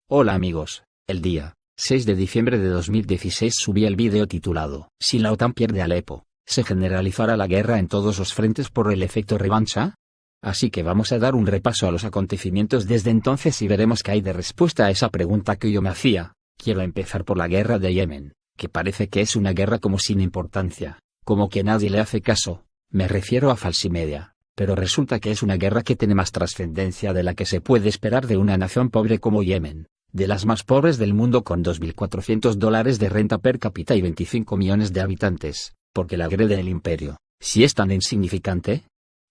Hola amigos, el día 6 de diciembre de 2016 subí el vídeo titulado "Si la OTAN pierde Alepo, ¿se generalizará la guerra en todos los frentes por el efecto revancha?". Así que vamos a dar un repaso a los acontecimientos desde entonces y veremos qué hay de respuesta a esa pregunta que yo me hacía. Quiero empezar por la guerra de Yemen, que parece que es una guerra como sin importancia, como que nadie le hace caso. Me refiero a falsimedia, pero resulta que es una guerra que tiene más trascendencia de la que se puede esperar de una nación pobre como Yemen, de las más pobres del mundo con $2.400 de renta per cápita y 25 millones de habitantes, porque la agrede el imperio. ¿Si es tan insignificante?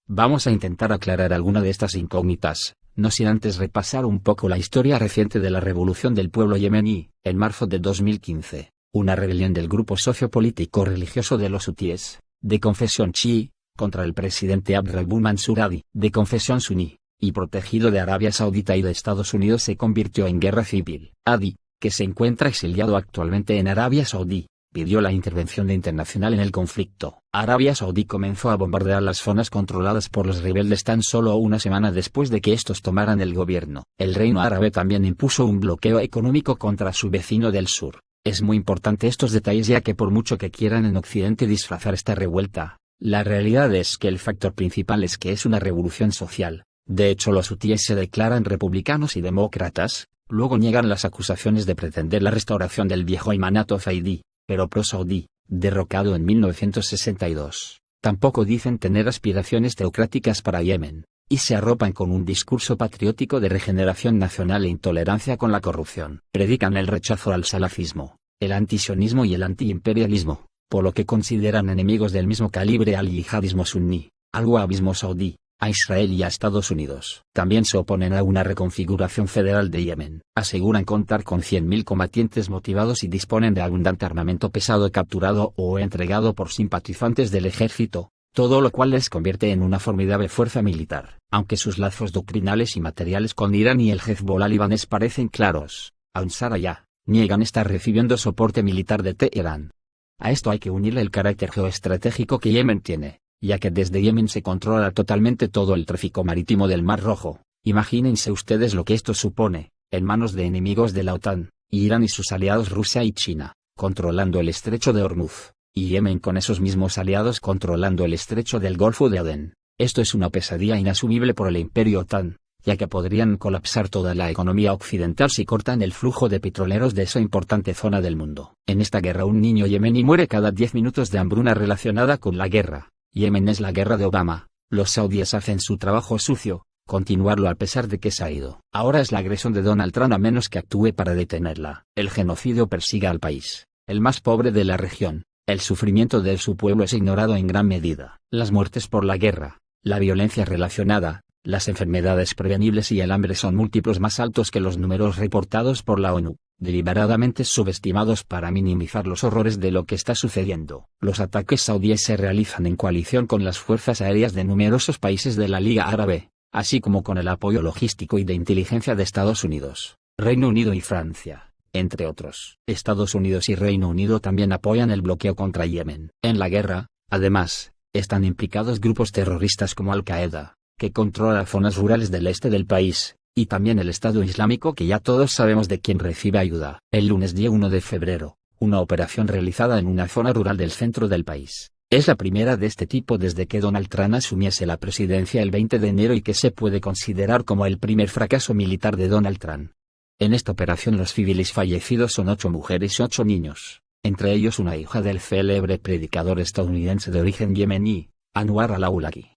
Vamos a intentar aclarar alguna de estas incógnitas, no sin antes repasar un poco la historia reciente de la revolución del pueblo yemení. En marzo de 2015, una rebelión del grupo sociopolítico religioso de los hutíes, de confesión chií, contra el presidente Abd Rabbuh Mansur Hadi, de confesión suní, y protegido de Arabia Saudita y de Estados Unidos, se convirtió en guerra civil. Hadi, que se encuentra exiliado actualmente en Arabia Saudí, pidió la intervención internacional en el conflicto. Arabia Saudí comenzó a bombardear las zonas controladas por los rebeldes tan solo una semana después de que estos tomaran el gobierno. El Reino Árabe también impuso un bloqueo económico contra su vecino del sur. Es muy importante estos detalles, ya que por mucho que quieran en Occidente disfrazar esta revuelta, la realidad es que el factor principal es que es una revolución social. De hecho, los hutíes se declaran republicanos y demócratas, luego niegan las acusaciones de pretender la restauración del viejo imanato zaidí, pero pro-saudí, derrocado en 1962. Tampoco dicen tener aspiraciones teocráticas para Yemen, y se arropan con un discurso patriótico de regeneración nacional e intolerancia con la corrupción. Predican el rechazo al salafismo, el antisionismo y el antiimperialismo, por lo que consideran enemigos del mismo calibre al yihadismo suní, al wahabismo saudí, a Israel y a Estados Unidos. También se oponen a una reconfiguración federal de Yemen. Aseguran contar con 100.000 combatientes motivados y disponen de abundante armamento pesado capturado o entregado por simpatizantes del ejército, todo lo cual les convierte en una formidable fuerza militar. Aunque sus lazos doctrinales y materiales con Irán y el Hezbollah libanés parecen claros, Ansar Allah niegan estar recibiendo soporte militar de Teherán. A esto hay que unirle el carácter geoestratégico que Yemen tiene, ya que desde Yemen se controla totalmente todo el tráfico marítimo del Mar Rojo. Imagínense ustedes lo que esto supone, en manos de enemigos de la OTAN, Irán y sus aliados Rusia y China, controlando el estrecho de Hormuz, y Yemen con esos mismos aliados controlando el estrecho del Golfo de Adén. Esto es una pesadilla inasumible por el imperio OTAN, ya que podrían colapsar toda la economía occidental si cortan el flujo de petroleros de esa importante zona del mundo. En esta guerra un niño yemení muere cada 10 minutos de hambruna relacionada con la guerra. Yemen es la guerra de Obama. Los saudíes hacen su trabajo sucio, continuarlo a pesar de que se ha ido. Ahora es la agresión de Donald Trump a menos que actúe para detenerla. El genocidio persigue al país, el más pobre de la región. El sufrimiento de su pueblo es ignorado en gran medida. Las muertes por la guerra, la violencia relacionada, las enfermedades prevenibles y el hambre son múltiplos más altos que los números reportados por la ONU, deliberadamente subestimados para minimizar los horrores de lo que está sucediendo. Los ataques saudíes se realizan en coalición con las fuerzas aéreas de numerosos países de la Liga Árabe, así como con el apoyo logístico y de inteligencia de Estados Unidos, Reino Unido y Francia, entre otros. Estados Unidos y Reino Unido también apoyan el bloqueo contra Yemen. En la guerra, además, están implicados grupos terroristas como Al-Qaeda, que controla zonas rurales del este del país, y también el Estado Islámico, que ya todos sabemos de quién recibe ayuda. El lunes día 1 de febrero, una operación realizada en una zona rural del centro del país. Es la primera de este tipo desde que Donald Trump asumiese la presidencia el 20 de enero y que se puede considerar como el primer fracaso militar de Donald Trump. En esta operación los civiles fallecidos son 8 mujeres y 8 niños, entre ellos una hija del célebre predicador estadounidense de origen yemení, Anwar al-Awlaki,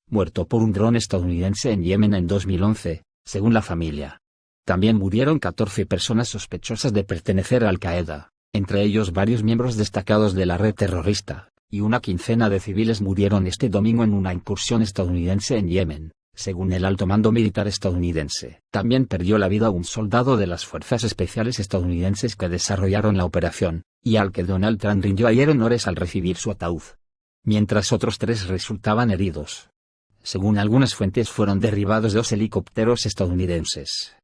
muerto por un dron estadounidense en Yemen en 2011, según la familia. También murieron 14 personas sospechosas de pertenecer a Al-Qaeda, entre ellos varios miembros destacados de la red terrorista, y una quincena de civiles murieron este domingo en una incursión estadounidense en Yemen, según el alto mando militar estadounidense. También perdió la vida un soldado de las fuerzas especiales estadounidenses que desarrollaron la operación, y al que Donald Trump rindió ayer honores al recibir su ataúd. Mientras otros 3 resultaban heridos. Según algunas fuentes fueron derribados 2 helicópteros estadounidenses.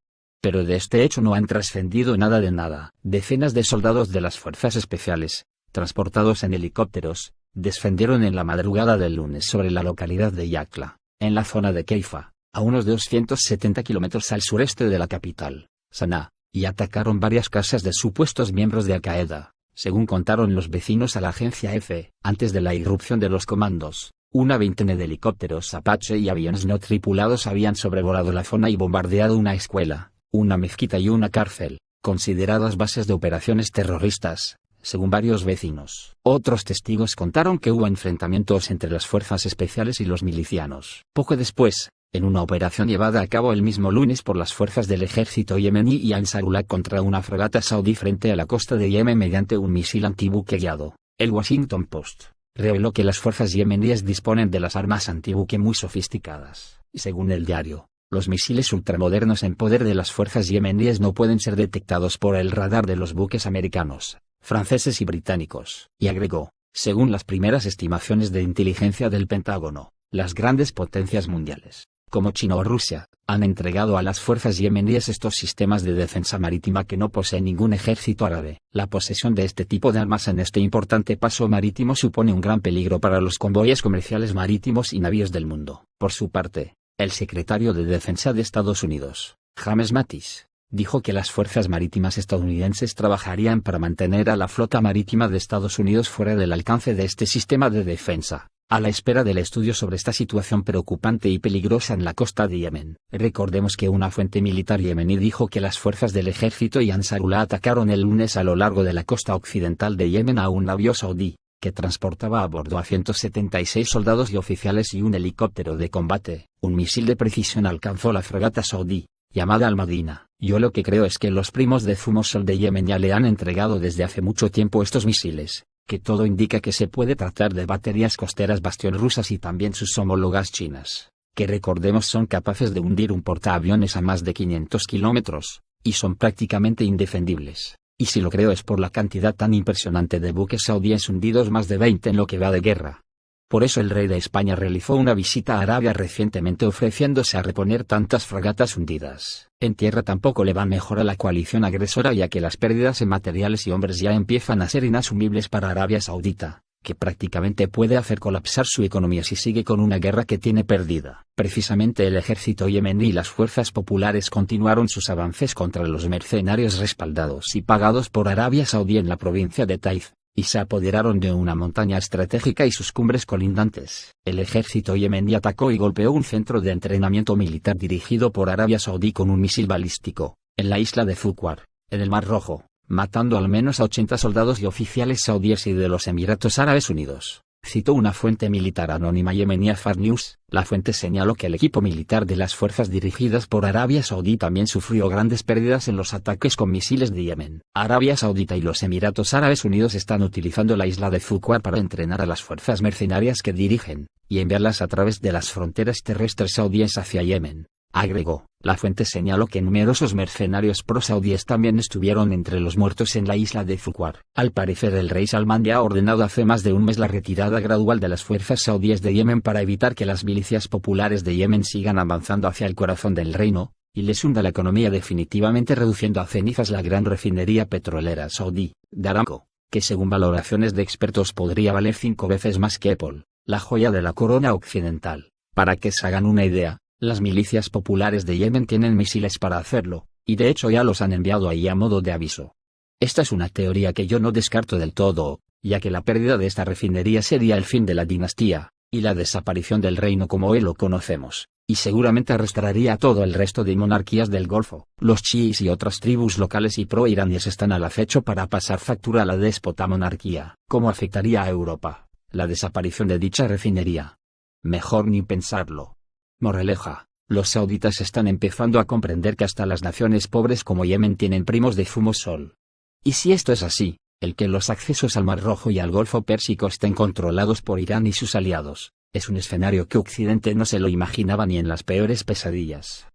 Pero de este hecho no han trascendido nada de nada. Decenas de soldados de las fuerzas especiales, transportados en helicópteros, descendieron en la madrugada del lunes sobre la localidad de Yakla, en la zona de Keifa, a unos 270 kilómetros al sureste de la capital, Sanaa, y atacaron varias casas de supuestos miembros de Al-Qaeda, según contaron los vecinos a la agencia EFE. Antes de la irrupción de los comandos, una veintena de helicópteros Apache y aviones no tripulados habían sobrevolado la zona y bombardeado una escuela, una mezquita y una cárcel, consideradas bases de operaciones terroristas, según varios vecinos. Otros testigos contaron que hubo enfrentamientos entre las fuerzas especiales y los milicianos. Poco después, en una operación llevada a cabo el mismo lunes por las fuerzas del ejército yemení y Ansarullah contra una fragata saudí frente a la costa de Yemen mediante un misil antibuque guiado, el Washington Post reveló que las fuerzas yemeníes disponen de las armas antibuque muy sofisticadas. Según el diario, los misiles ultramodernos en poder de las fuerzas yemeníes no pueden ser detectados por el radar de los buques americanos, franceses y británicos. Y agregó, según las primeras estimaciones de inteligencia del Pentágono, las grandes potencias mundiales, como China o Rusia, han entregado a las fuerzas yemeníes estos sistemas de defensa marítima que no posee ningún ejército árabe. La posesión de este tipo de armas en este importante paso marítimo supone un gran peligro para los convoyes comerciales marítimos y navíos del mundo. Por su parte, el secretario de Defensa de Estados Unidos, James Mattis, dijo que las fuerzas marítimas estadounidenses trabajarían para mantener a la flota marítima de Estados Unidos fuera del alcance de este sistema de defensa, a la espera del estudio sobre esta situación preocupante y peligrosa en la costa de Yemen. Recordemos que una fuente militar yemení dijo que las fuerzas del ejército y Ansarullah atacaron el lunes a lo largo de la costa occidental de Yemen a un navío saudí, que transportaba a bordo a 176 soldados y oficiales y un helicóptero de combate. Un misil de precisión alcanzó la fragata saudí, llamada Al-Madina. Yo lo que creo es que los primos de Zumosol de Yemen ya le han entregado desde hace mucho tiempo estos misiles, que todo indica que se puede tratar de baterías costeras Bastión rusas y también sus homólogas chinas, que recordemos son capaces de hundir un portaaviones a más de 500 kilómetros, y son prácticamente indefendibles. Y si lo creo es por la cantidad tan impresionante de buques saudíes hundidos, más de 20 en lo que va de guerra. Por eso el rey de España realizó una visita a Arabia recientemente ofreciéndose a reponer tantas fragatas hundidas. En tierra tampoco le va mejor a la coalición agresora, ya que las pérdidas en materiales y hombres ya empiezan a ser inasumibles para Arabia Saudita, que prácticamente puede hacer colapsar su economía si sigue con una guerra que tiene perdida. Precisamente el ejército yemení y las fuerzas populares continuaron sus avances contra los mercenarios respaldados y pagados por Arabia Saudí en la provincia de Taif, y se apoderaron de una montaña estratégica y sus cumbres colindantes. El ejército yemení atacó y golpeó un centro de entrenamiento militar dirigido por Arabia Saudí con un misil balístico, en la isla de Fuquar, en el Mar Rojo, matando al menos a 80 soldados y oficiales saudíes y de los Emiratos Árabes Unidos. Citó una fuente militar anónima yemení a Far News. La fuente señaló que el equipo militar de las fuerzas dirigidas por Arabia Saudí también sufrió grandes pérdidas en los ataques con misiles de Yemen. Arabia Saudita y los Emiratos Árabes Unidos están utilizando la isla de Fuquar para entrenar a las fuerzas mercenarias que dirigen, y enviarlas a través de las fronteras terrestres saudíes hacia Yemen. Agregó, la fuente señaló que numerosos mercenarios pro-saudíes también estuvieron entre los muertos en la isla de Fuquar. Al parecer el rey Salmán ya ha ordenado hace más de un mes la retirada gradual de las fuerzas saudíes de Yemen para evitar que las milicias populares de Yemen sigan avanzando hacia el corazón del reino, y les hunda la economía definitivamente, reduciendo a cenizas la gran refinería petrolera saudí, de Aramco, que según valoraciones de expertos podría valer 5 veces más que Apple, la joya de la corona occidental. Para que se hagan una idea, las milicias populares de Yemen tienen misiles para hacerlo, y de hecho ya los han enviado ahí a modo de aviso. Esta es una teoría que yo no descarto del todo, ya que la pérdida de esta refinería sería el fin de la dinastía, y la desaparición del reino como hoy lo conocemos, y seguramente arrastraría a todo el resto de monarquías del Golfo. Los chiíes y otras tribus locales y pro-iraníes están al acecho para pasar factura a la déspota monarquía. ¿Cómo afectaría a Europa la desaparición de dicha refinería? Mejor ni pensarlo. Moraleja, los sauditas están empezando a comprender que hasta las naciones pobres como Yemen tienen primos de Zumosol. Y si esto es así, el que los accesos al Mar Rojo y al Golfo Pérsico estén controlados por Irán y sus aliados, es un escenario que Occidente no se lo imaginaba ni en las peores pesadillas.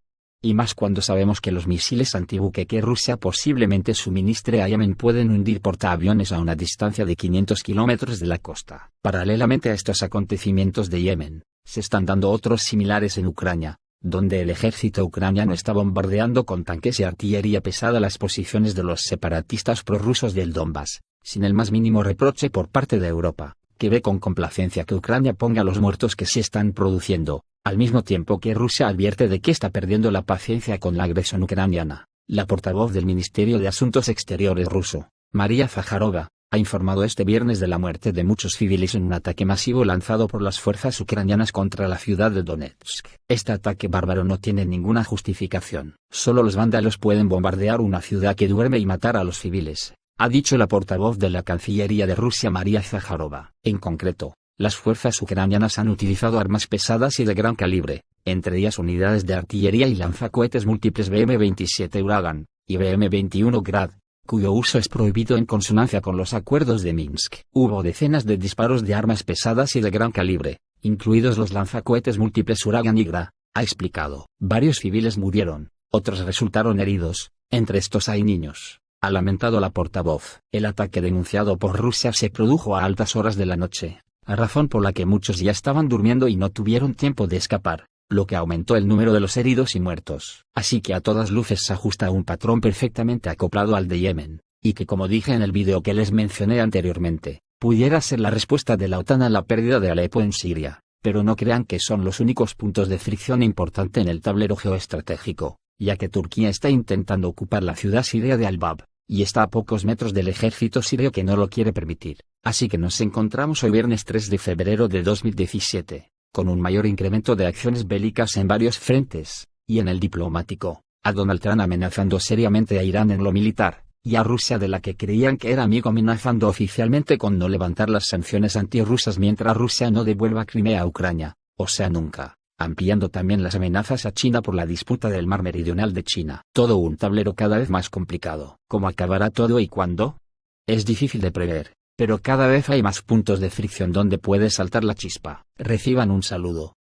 Y más cuando sabemos que los misiles antibuque que Rusia posiblemente suministre a Yemen pueden hundir portaaviones a una distancia de 500 kilómetros de la costa. Paralelamente a estos acontecimientos de Yemen, se están dando otros similares en Ucrania, donde el ejército ucraniano está bombardeando con tanques y artillería pesada las posiciones de los separatistas prorrusos del Donbass, sin el más mínimo reproche por parte de Europa, que ve con complacencia que Ucrania ponga los muertos que se están produciendo, al mismo tiempo que Rusia advierte de que está perdiendo la paciencia con la agresión ucraniana. La portavoz del Ministerio de Asuntos Exteriores ruso, María Zakharova, ha informado este viernes de la muerte de muchos civiles en un ataque masivo lanzado por las fuerzas ucranianas contra la ciudad de Donetsk. Este ataque bárbaro no tiene ninguna justificación. Solo los vándalos pueden bombardear una ciudad que duerme y matar a los civiles, ha dicho la portavoz de la Cancillería de Rusia María Zakharova. En concreto, las fuerzas ucranianas han utilizado armas pesadas y de gran calibre, entre ellas unidades de artillería y lanzacohetes múltiples BM-27 Uragan y BM-21 Grad, cuyo uso es prohibido en consonancia con los acuerdos de Minsk. Hubo decenas de disparos de armas pesadas y de gran calibre, incluidos los lanzacohetes múltiples Uragan y Grad, ha explicado. Varios civiles murieron, otros resultaron heridos, entre estos hay niños, ha lamentado la portavoz. El ataque denunciado por Rusia se produjo a altas horas de la noche, a razón por la que muchos ya estaban durmiendo y no tuvieron tiempo de escapar, lo que aumentó el número de los heridos y muertos. Así que a todas luces se ajusta a un patrón perfectamente acoplado al de Yemen, y que, como dije en el vídeo que les mencioné anteriormente, pudiera ser la respuesta de la OTAN a la pérdida de Alepo en Siria. Pero no crean que son los únicos puntos de fricción importante en el tablero geoestratégico, ya que Turquía está intentando ocupar la ciudad siria de Al-Bab, y está a pocos metros del ejército sirio que no lo quiere permitir. Así que nos encontramos hoy viernes 3 de febrero de 2017. Con un mayor incremento de acciones bélicas en varios frentes, y en el diplomático, a Donald Trump amenazando seriamente a Irán en lo militar, y a Rusia de la que creían que era amigo amenazando oficialmente con no levantar las sanciones antirrusas mientras Rusia no devuelva Crimea a Ucrania, o sea nunca, ampliando también las amenazas a China por la disputa del mar meridional de China. Todo un tablero cada vez más complicado. ¿Cómo acabará todo y cuándo? Es difícil de prever. Pero cada vez hay más puntos de fricción donde puede saltar la chispa. Reciban un saludo.